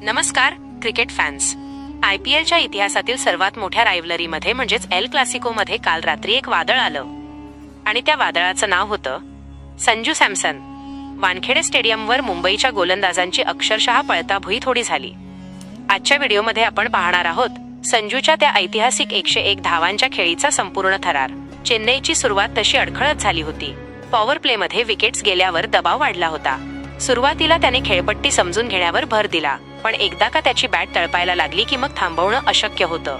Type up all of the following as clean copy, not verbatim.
नमस्कार cricket fans. IPLच्या इतिहासातील सर्वात मोठ्या रायव्हलरीमध्ये म्हणजेच एल क्लासिकोमध्ये काल रात्री एक वादळ आलं आणि त्या वादळाचं नाव होतं संजू सॅमसन. वानखेडे स्टेडियमवर मुंबईच्या गोलंदाजांची अक्षरशः पळताभुई थोडी झाली. आजच्या व्हिडिओमध्ये आपण पाहणार आहोत संजूच्या त्या ऐतिहासिक 101 धावांच्या खेळीचा संपूर्ण थरार. चेन्नईची सुरुवात तशी अडखळत झाली होती. पॉवर प्लेमध्ये विकेट्स गेल्यावर दबाव वाढला होता. सुरुवातीला त्याने खेळपट्टी समजून घेण्यावर भर दिला, पण एकदा का त्याची बॅट तळपायला लागली की मग थांबवणं अशक्य होतं.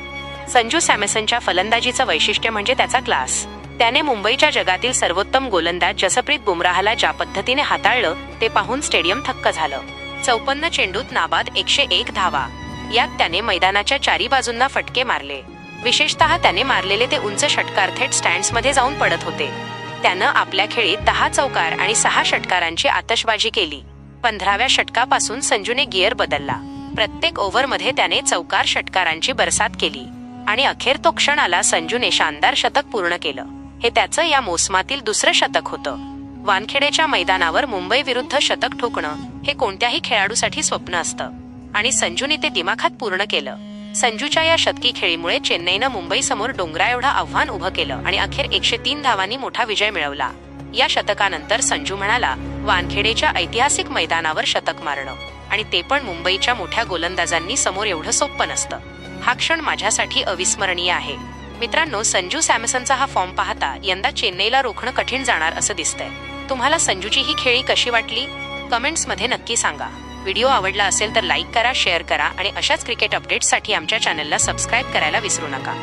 संजू सॅमसनच्या फलंदाजीचं वैशिष्ट्य म्हणजे त्याचा क्लास. त्याने मुंबईच्या जगातील सर्वोत्तम गोलंदाज जसप्रीत बुमराहला ज्या पद्धतीने हाताळलं ते पाहून स्टेडियम थक्क झालं. 54 चेंडूत नाबाद 101 धावा. यात त्याने मैदानाच्या चारी बाजूंना फटके मारले. विशेषतः त्याने मारलेले ते उंच षटकार थेट स्टँड्समध्ये जाऊन पडत होते. त्यानं आपल्या खेळीत 10 चौकार आणि 6 षटकारांची आतषबाजी केली. 15व्या षटकापासून संजूने गिअर बदलला. प्रत्येक ओव्हरमध्ये त्याने चौकार षटकारांची बरसात केली आणि अखेर तो क्षण आला. संजूने शानदार शतक पूर्ण केलं. हे त्याचं या मोसमातील दुसरं शतक होतं. वानखेडेच्या मैदानावर मुंबई विरुद्ध शतक ठोकणं हे कोणत्याही खेळाडूसाठी स्वप्न असतं आणि संजूने ते दिमाखात पूर्ण केलं. संजूच्या या शतकी खेळीमुळे चेन्नईनं मुंबईसमोर डोंगरा एवढं आव्हान उभं केलं आणि अखेर 103 धावांनी मोठा विजय मिळवला. या शतकानंतर संजू म्हणाला, वानखेडेच्या ऐतिहासिक मैदानावर शतक मारणं आणि ते पण मुंबईच्या मोठ्या गोलंदाजांनी समोर एवढं सोपं नसतं. हा क्षण माझ्यासाठी अविस्मरणीय आहे. मित्रांनो, संजू सॅमसनचा हा फॉर्म पाहता यंदा चेन्नईला रोखणं कठीण जाणार असं दिसतंय. तुम्हाला संजूची ही खेळी कशी वाटली? कमेंट्समध्ये नक्की सांगा. व्हिडिओ आवडला असेल तर लाईक करा, शेअर करा आणि अशाच क्रिकेट अपडेट्ससाठी आमच्या चॅनलला सबस्क्राईब करायला विसरू नका.